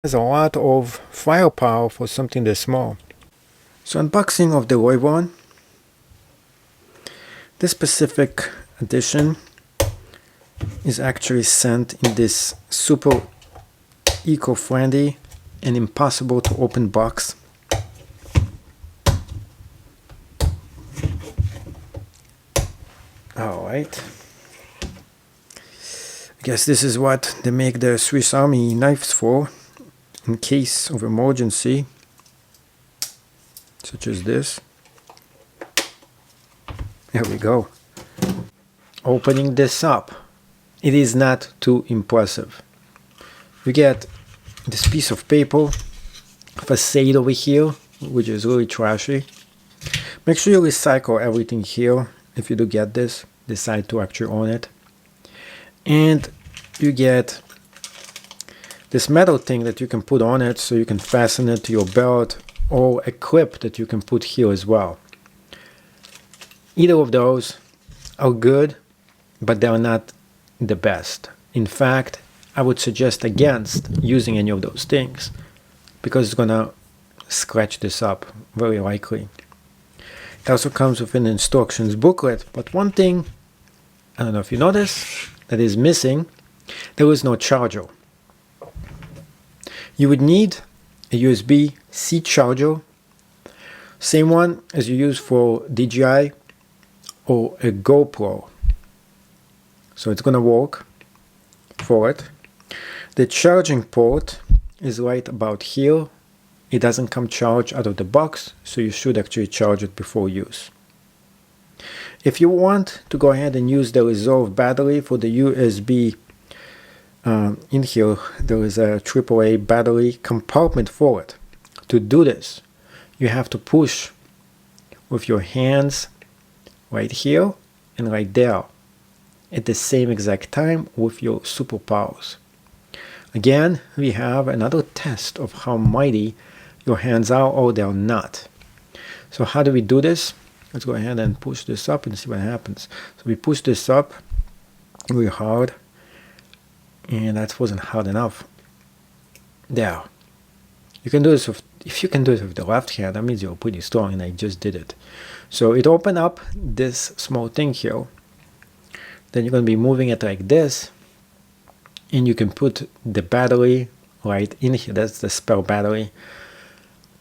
has a lot of firepower for something this small. So unboxing of the RovyVon. This specific edition is actually sent in this super eco-friendly and impossible to open box. Alright. I guess this is what they make the Swiss Army knives for, in case of emergency, such as this. There we go. Opening this up, it is not too impressive. You get this piece of paper, facade over here, which is really trashy. Make sure you recycle everything here if you do get this, decide to actually own it. And you get this metal thing that you can put on it so you can fasten it to your belt, or a clip that you can put here as well. Either of those are good, but they are not the best. In fact, I would suggest against using any of those things because it's gonna scratch this up very likely. It also comes with an instructions booklet, but one thing, I don't know if you notice, that is missing, there is no charger. You would need a USB-C charger, same one as you use for DJI or a GoPro. So it's gonna work for it. The charging port is right about here. It doesn't come charged out of the box, so you should actually charge it before use. If you want to go ahead and use the reserve battery for the USB, in here there is a AAA battery compartment for it. To do this, you have to push with your hands right here and right there at the same exact time with your superpowers. Again, we have another test of how mighty your hands are or they're not. So how do we do this? Let's go ahead and push this up and see what happens. So we push this up really hard, and that wasn't hard enough. There. You can do this with, if you can do it with the left hand, that means you're pretty strong, and I just did it. So it opened up this small thing here. Then you're going to be moving it like this, and you can put the battery right in here. That's the spare battery.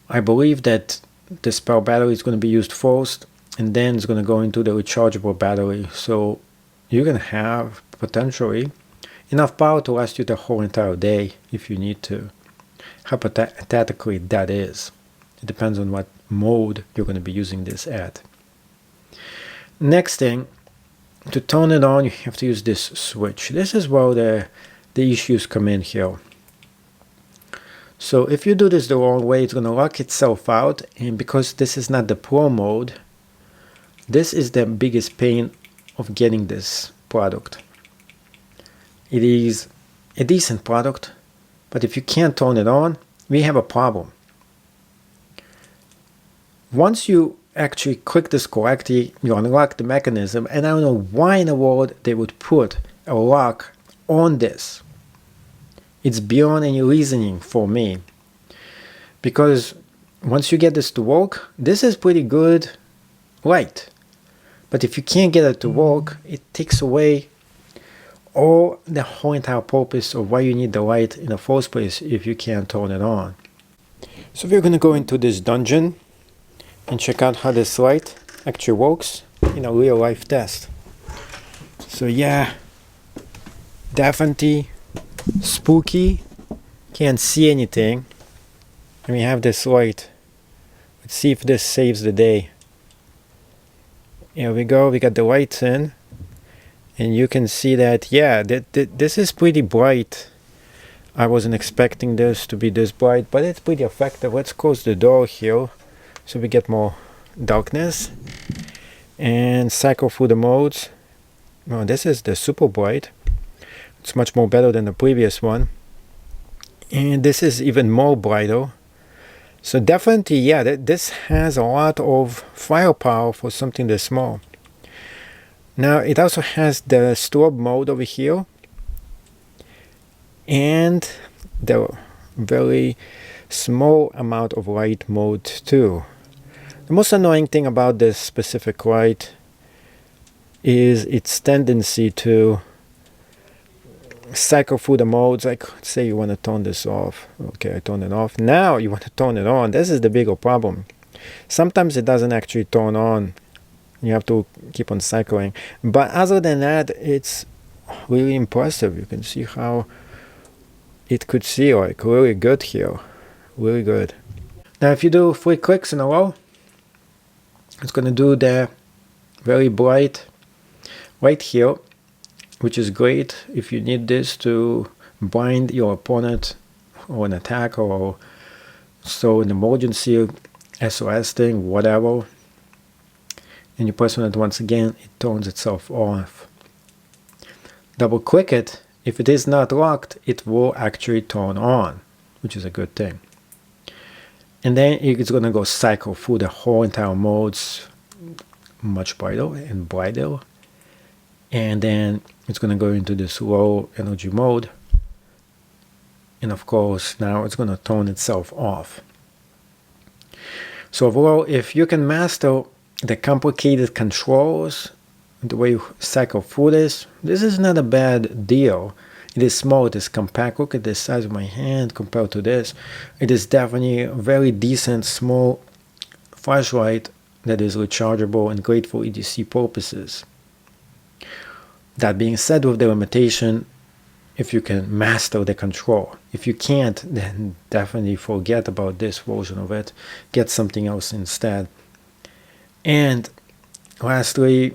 I believe that the spare battery is going to be used first, and then it's going to go into the rechargeable battery. So you're going to have potentially enough power to last you the whole entire day if you need to. Hypothetically, that is. It depends on what mode you're going to be using this at. Next thing, to turn it on, you have to use this switch. This is where the issues come in here. So if you do this the wrong way, it's going to lock itself out, and because this is not the Pro mode, this is the biggest pain of getting this product. It is a decent product, but if you can't turn it on, we have a problem. Once you actually click this correctly, you unlock the mechanism, and I don't know why in the world they would put a lock on this. It's beyond any reasoning for me, because once you get this to work, this is pretty good light, but if you can't get it to work, it takes away all the whole entire purpose of why you need the light in the first place if you can't turn it on. So we're going to go into this dungeon and check out how this light actually works in a real life test. So yeah, definitely spooky, can't see anything, and we have this light. Let's see if this saves the day. Here we go, we got the lights in, and you can see that, yeah, this is pretty bright. I wasn't expecting this to be this bright, but it's pretty effective. Let's close the door here so we get more darkness and cycle through the modes. Oh, this is the super bright. It's much more better than the previous one, and this is even more brighter. So definitely, yeah, this has a lot of firepower for something this small. Now it also has the strobe mode over here, and the very small amount of light mode too. The most annoying thing about this specific light is its tendency to cycle through the modes. Like, say you want to turn this off. Okay, I turn it off. Now you want to turn it on. This is the bigger problem. Sometimes it doesn't actually turn on. You have to keep on cycling. But other than that, it's really impressive. You can see how it could see like really good here. Really good. Now if you do 3 clicks in a row, it's going to do the very bright right here, which is great if you need this to bind your opponent or an attack, or so an emergency SOS thing, whatever. And you press on it once again, it turns itself off. Double click it. If it is not locked, it will actually turn on, which is a good thing. And then it's going to go cycle through the whole entire modes, much brighter and brighter. And then it's going to go into this low energy mode. And of course, now it's going to turn itself off. So overall, if you can master the complicated controls, the way you cycle through this is not a bad deal. It is small, it is compact. Look at the size of my hand compared to this. It is definitely a very decent small flashlight that is rechargeable and great for EDC purposes. That being said, with the limitation, if you can master the control. If you can't, then definitely forget about this version of it. Get something else instead. And lastly,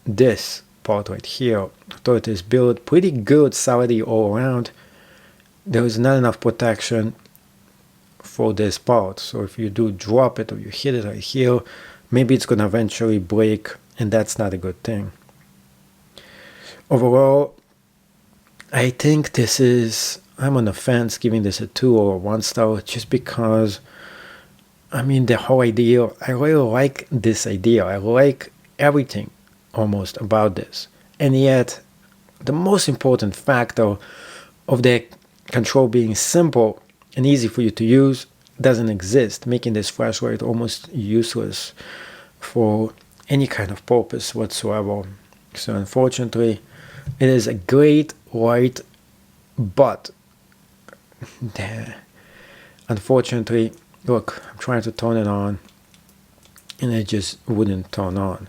this part right here, I thought it is built pretty good, solidly all around. There is not enough protection for this part, so if you do drop it or you hit it right here, maybe it's going to eventually break, and that's not a good thing. Overall, I think this is, I'm on the fence giving this a 2 or 1 star, just because, I mean, the whole idea, I really like this idea. I like everything almost about this. And yet, the most important factor of the control being simple and easy for you to use doesn't exist, making this flashlight almost useless for any kind of purpose whatsoever. So unfortunately, it is a great light, but unfortunately, look, I'm trying to turn it on and it just wouldn't turn on.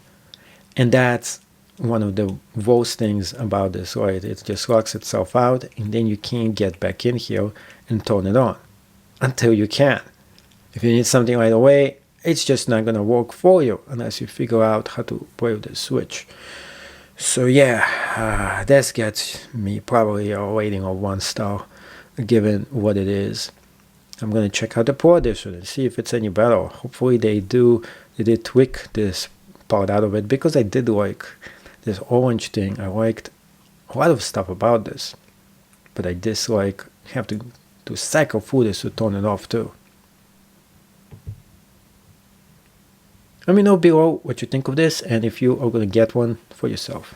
And that's one of the worst things about this light. It just locks itself out, and then you can't get back in here and turn it on until you can. If you need something right away, it's just not going to work for you unless you figure out how to play with the switch. So yeah, this gets me probably a rating of 1 star given what it is. I'm going to check out the Pro Edition and see if it's any better. Hopefully they did tweak this part out of it, because I did like this orange thing. I liked a lot of stuff about this, but I dislike have to cycle through this to turn it off too. Let me know below what you think of this and if you are going to get one for yourself.